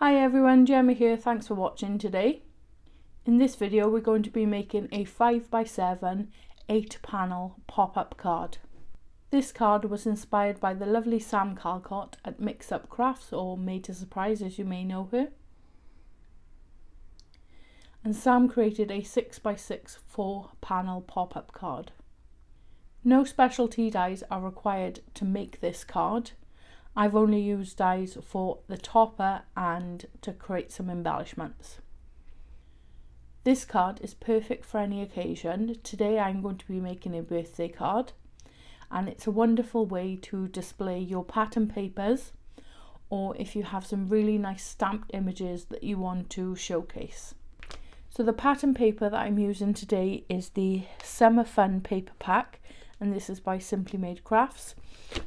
Hi everyone, Gemma here, thanks for watching today. In this video we're going to be making a 5x7 8 panel pop-up card. This card was inspired by the lovely Sam Calcott at Mix Up Crafts, or Made to Surprise as you may know her. And Sam created a 6x6 4 panel pop-up card. No special tea dyes are required to make this card. I've only used dyes for the topper and to create some embellishments. This card is perfect for any occasion. Today I'm going to be making a birthday card, and it's a wonderful way to display your pattern papers, or if you have some really nice stamped images that you want to showcase. So the pattern paper that I'm using today is the Summer Fun paper pack, and this is by Simply Made Crafts.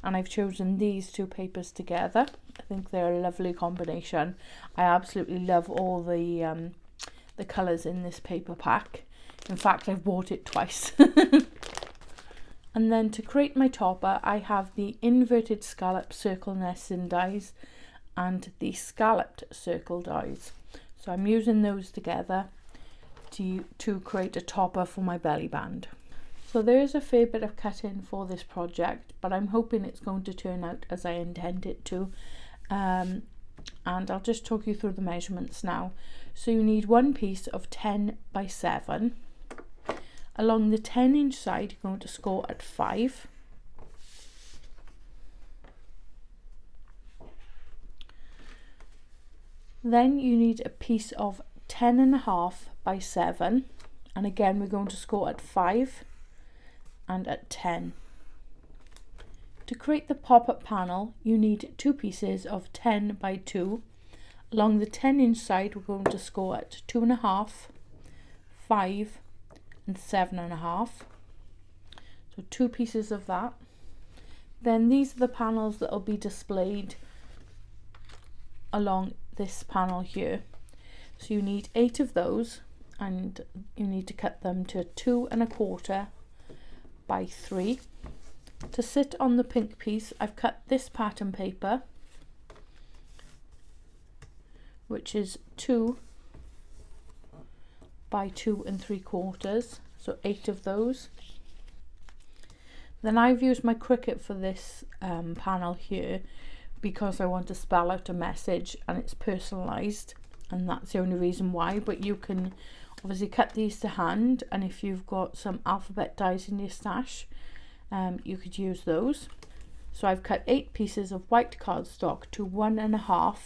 And I've chosen these two papers together. I think they're a lovely combination. I absolutely love all the colours in this paper pack. In fact, I've bought it twice. And then to create my topper, I have the inverted scallop circle nesting dies and the scalloped circle dies. So I'm using those together to create a topper for my belly band. So there is a fair bit of cutting for this project, but I'm hoping it's going to turn out as I intend it to. And I'll just talk you through the measurements now. So you need one piece of 10x7. Along the 10-inch side, you're going to score at 5. Then you need a piece of 10.5x7, and again we're going to score at 5. And at 10. To create the pop-up panel, you need two pieces of 10x2. Along the 10-inch side, we're going to score at 2.5, 5, and 7.5. So two pieces of that. Then these are the panels that will be displayed along this panel here. So you need 8 of those, and you need to cut them to 2.25 by 3. To sit on the pink piece, I've cut this pattern paper, which is 2 by 2.75, so 8 of those. Then I've used my Cricut for this panel here because I want to spell out a message and it's personalized, and that's the only reason why. But you can obviously cut these to hand, and if you've got some alphabet dies in your stash, you could use those. So I've cut 8 pieces of white cardstock to 1.5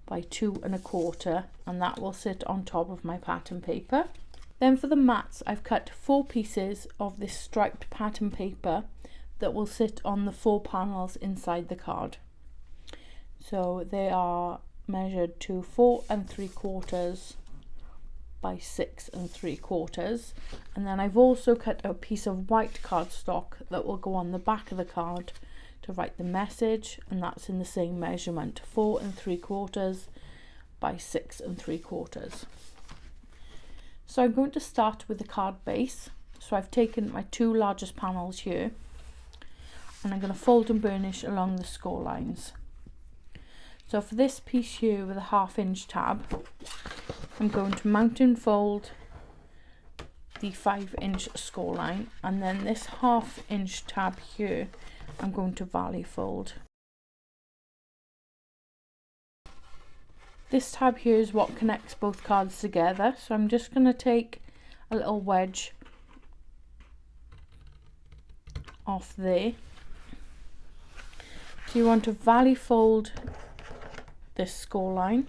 by 2.25, and that will sit on top of my pattern paper. Then for the mats, I've cut 4 pieces of this striped pattern paper that will sit on the 4 panels inside the card. So they are measured to 4.75 by 6.75, and then I've also cut a piece of white cardstock that will go on the back of the card to write the message, and that's in the same measurement, 4.75 by 6.75. So I'm going to start with the card base. So I've taken my 2 largest panels here, and I'm going to fold and burnish along the score lines. So for this piece here with a 1/2-inch tab, I'm going to mountain fold the 5-inch score line, and then this 1/2-inch tab here I'm going to valley fold. This tab here is what connects both cards together, so I'm just going to take a little wedge off there. So you want to valley fold this score line.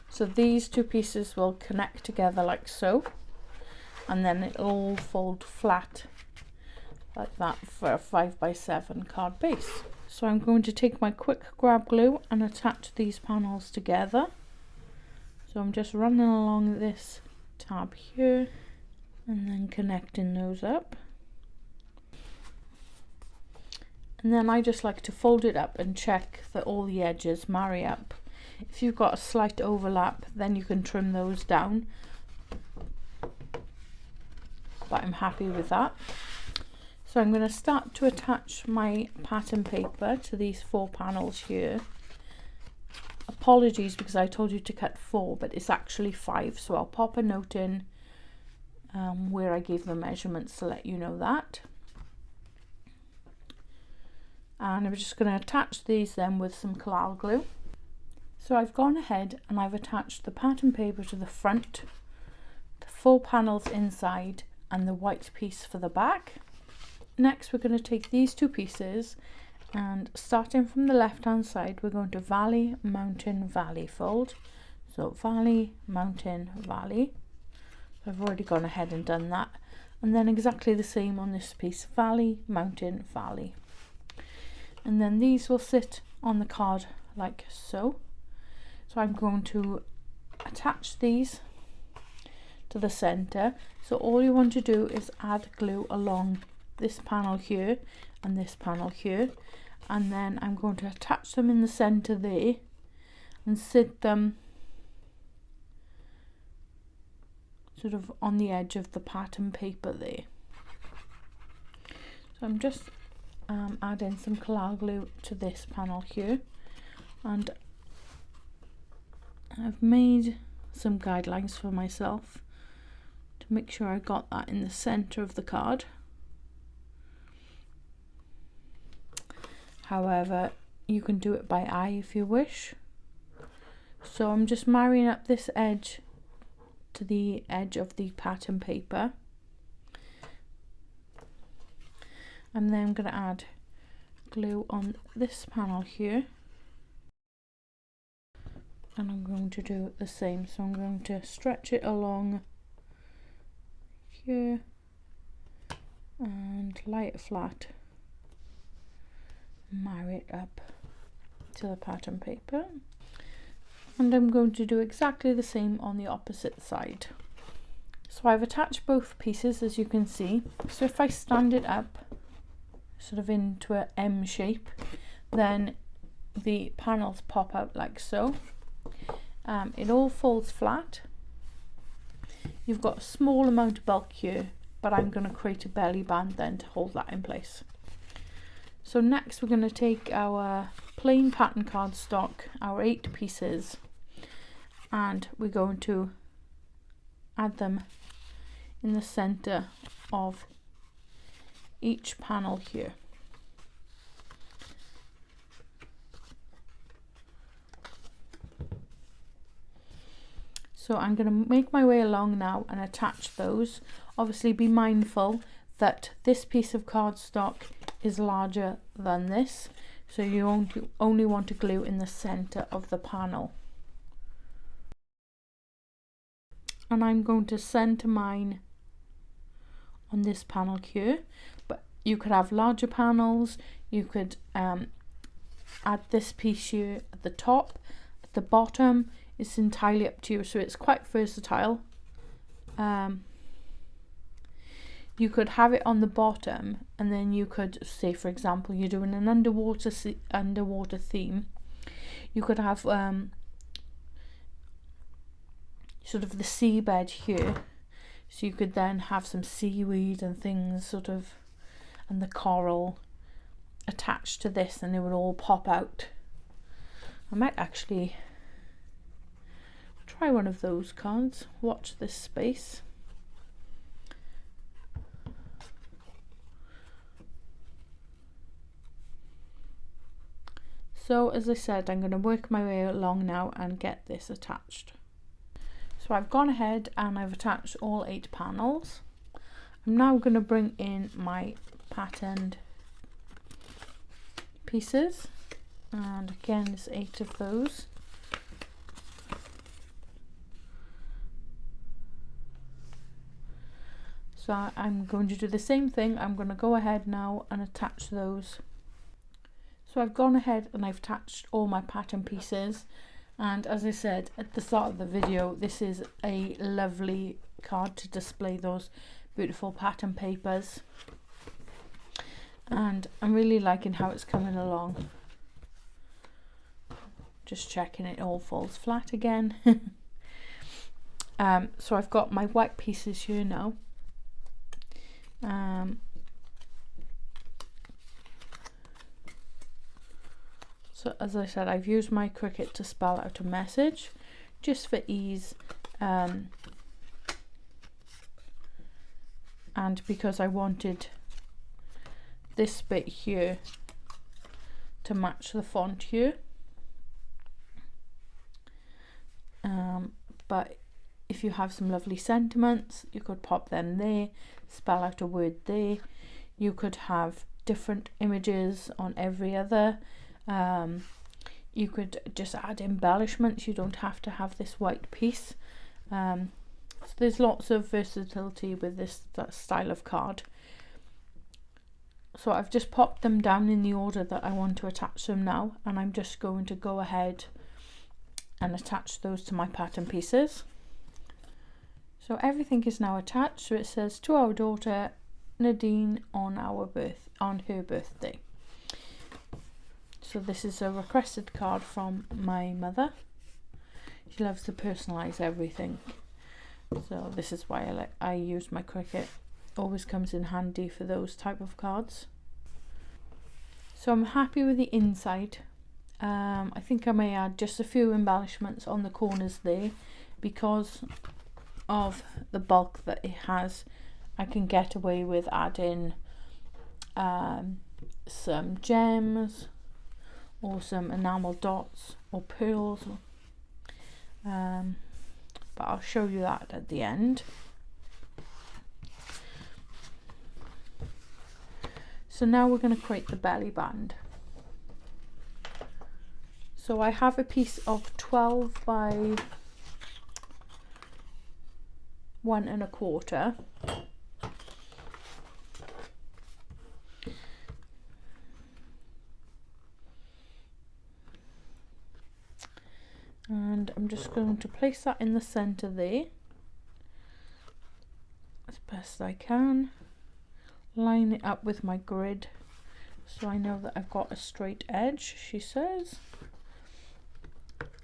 So these two pieces will connect together like so, and then it'll all fold flat like that for a 5x7 card base. So I'm going to take my quick grab glue and attach these panels together. So I'm just running along this tab here and then connecting those up. And then I just like to fold it up and check that all the edges marry up. If you've got a slight overlap, then you can trim those down, but I'm happy with that. So I'm going to start to attach my pattern paper to these 4 panels here. Apologies because I told you to cut 4, but it's actually 5, so I'll pop a note in where I gave the measurements to let you know that. And I'm just going to attach these then with some Collal glue. So I've gone ahead and I've attached the pattern paper to the front, the 4 panels inside, and the white piece for the back. Next we're going to take these 2 pieces, and starting from the left hand side we're going to valley, mountain, valley fold. So valley, mountain, valley. So I've already gone ahead and done that, and then exactly the same on this piece, valley, mountain, valley. And then these will sit on the card like so. So I'm going to attach these to the center. So all you want to do is add glue along this panel here and this panel here, and then I'm going to attach them in the center there and sit them sort of on the edge of the pattern paper there. So I'm just adding some Collal glue to this panel here, and I've made some guidelines for myself to make sure I got that in the center of the card. However, you can do it by eye if you wish. So I'm just marrying up this edge to the edge of the pattern paper, and then I'm going to add glue on this panel here, and I'm going to do the same. So I'm going to stretch it along here and lay it flat, marry it up to the pattern paper, and I'm going to do exactly the same on the opposite side. So I've attached both pieces, as you can see. So if I stand it up sort of into an M shape, then the panels pop out like so. It all folds flat. You've got a small amount of bulk here, but I'm going to create a belly band then to hold that in place. So next we're going to take our plain pattern cardstock, our 8 pieces, and we're going to add them in the center of each panel here. So I'm going to make my way along now and attach those. Obviously be mindful that this piece of cardstock is larger than this, so you only want to glue in the center of the panel. And I'm going to center mine on this panel here, but you could have larger panels. You could add this piece here at the top, at the bottom. It's entirely up to you, so it's quite versatile. You could have it on the bottom, and then you could say, for example, you're doing an underwater theme. You could have sort of the seabed here, so you could then have some seaweed and things sort of, and the coral attached to this, and it would all pop out. I might actually try one of those cards. Watch this space. So as I said, I'm going to work my way along now and get this attached. So I've gone ahead and I've attached all 8 panels. I'm now going to bring in my patterned pieces, and again there's 8 of those. So I'm going to do the same thing. I'm going to go ahead now and attach those. So I've gone ahead and I've attached all my pattern pieces, and as I said at the start of the video, this is a lovely card to display those beautiful pattern papers, and I'm really liking how it's coming along. Just checking it all falls flat again. So I've got my white pieces here now. So as I said, I've used my Cricut to spell out a message just for ease, and because I wanted this bit here to match the font here. But if you have some lovely sentiments, you could pop them there, spell out a word there. You could have different images on every other. You could just add embellishments. You don't have to have this white piece. So there's lots of versatility with this style of card. So I've just popped them down in the order that I want to attach them now, and I'm just going to go ahead and attach those to my pattern pieces. So everything is now attached. So it says, to our daughter Nadine on her birthday. So this is a requested card from my mother. She loves to personalize everything. So this is why I use my Cricut. Always comes in handy for those type of cards. So I'm happy with the inside. I think I may add just a few embellishments on the corners there, because of the bulk that it has. I can get away with adding some gems or some enamel dots or pearls, but I'll show you that at the end. So now we're going to create the belly band. So I have a piece of 12 by 1 1/4. And I'm just going to place that in the center there as best I can. Line it up with my grid so I know that I've got a straight edge, she says.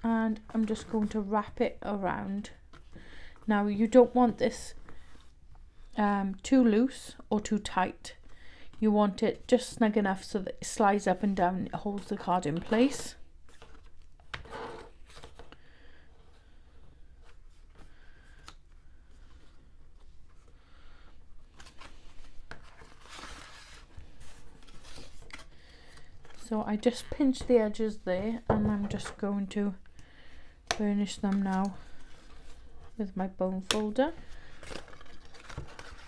And I'm just going to wrap it around. Now you don't want this too loose or too tight. You want it just snug enough so that it slides up and down, it holds the card in place. So I just pinched the edges there, and I'm just going to burnish them now with my bone folder.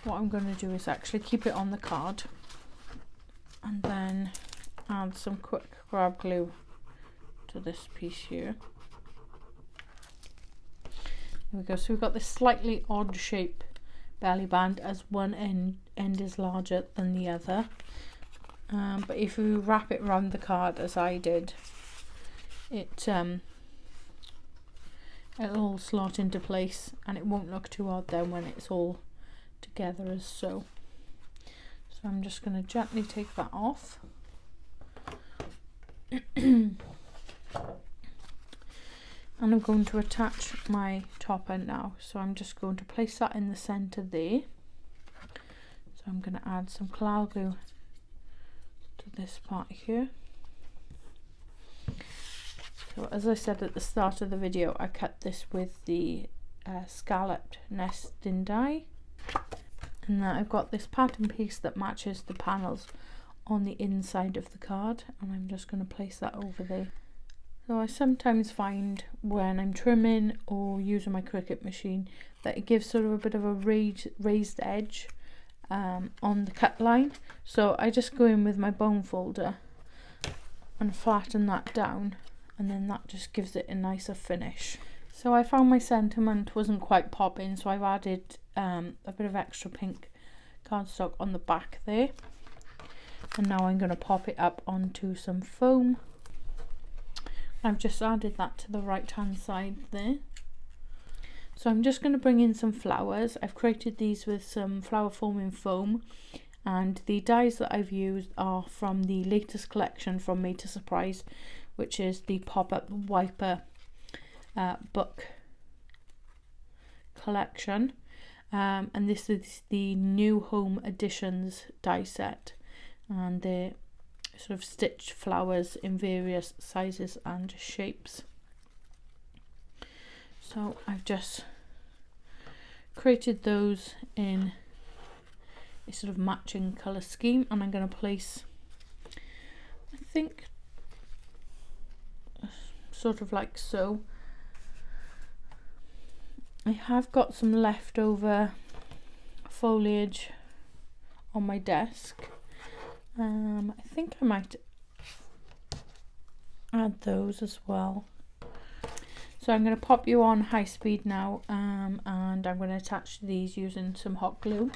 What I'm going to do is actually keep it on the card and then add some quick grab glue to this piece here. There we go. So we've got this slightly odd shape belly band, as one end is larger than the other. But if you wrap it around the card as I did, it'll all slot into place, and it won't look too odd then when it's all together as so. So I'm just going to gently take that off. And I'm going to attach my topper now. So I'm just going to place that in the center there. So I'm going to add some claw glue to this part here. So as I said at the start of the video, I cut this with the scalloped nesting die, and now I've got this pattern piece that matches the panels on the inside of the card, and I'm just going to place that over there. So I sometimes find when I'm trimming or using my Cricut machine that it gives sort of a bit of a raised edge on the cut line, so I just go in with my bone folder and flatten that down, and then that just gives it a nicer finish. So I found my sentiment wasn't quite popping, so I've added a bit of extra pink cardstock on the back there, and now I'm going to pop it up onto some foam. I've just added that to the right hand side there. So I'm just going to bring in some flowers. I've created these with some flower forming foam, and the dies that I've used are from the latest collection from Made to Surprise, which is the pop-up wiper book collection, and this is the New Home Editions die set, and they're sort of stitched flowers in various sizes and shapes. So I've just created those in a sort of matching colour scheme, and I'm going to place, I think, sort of like so. I have got some leftover foliage on my desk. I think I might add those as well. So I'm going to pop you on high speed now, and I'm going to attach these using some hot glue.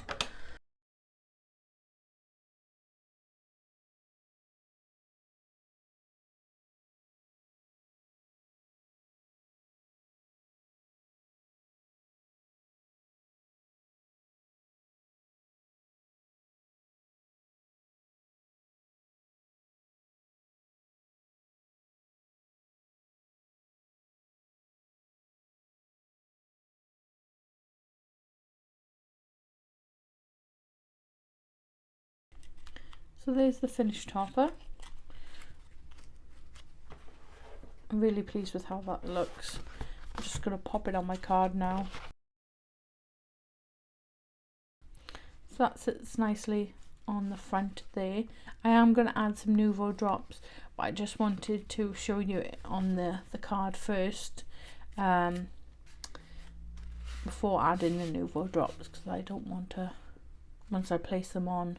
So there's the finished topper. I'm really pleased with how that looks. I'm just going to pop it on my card now. So that sits nicely on the front there. I am going to add some Nouveau drops, but I just wanted to show you it on the card first, before adding the Nouveau drops, because I don't want to, once I place them on,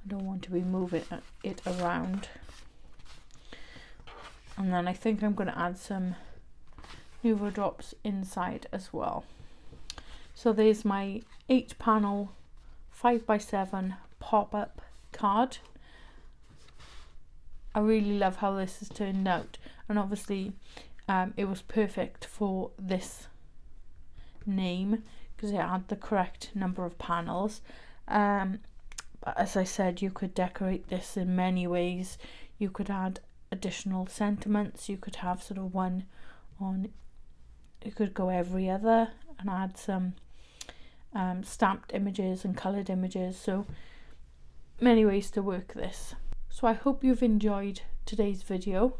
I don't want to be moving it around. And then I think I'm going to add some Nouveau drops inside as well. So there's my 8-panel 5x7 pop-up card. I really love how this has turned out, and obviously it was perfect for this name because it had the correct number of panels. But as I said, you could decorate this in many ways. You could add additional sentiments. You could have sort of one on, you could go every other and add some stamped images and coloured images. So many ways to work this. So I hope you've enjoyed today's video.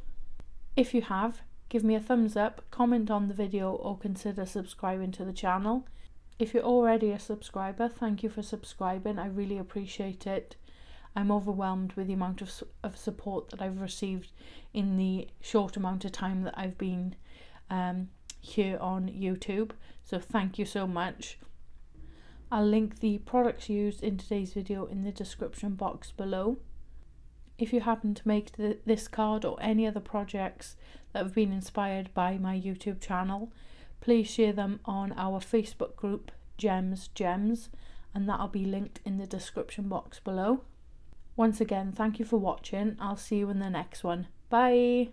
If you have, give me a thumbs up, comment on the video, or consider subscribing to the channel. If you're already a subscriber, thank you for subscribing. I really appreciate it. I'm overwhelmed with the amount of support that I've received in the short amount of time that I've been here on YouTube. So thank you so much. I'll link the products used in today's video in the description box below. If you happen to make this card or any other projects that have been inspired by my YouTube channel, please share them on our Facebook group, Gems, and that'll be linked in the description box below. Once again, thank you for watching. I'll see you in the next one. Bye!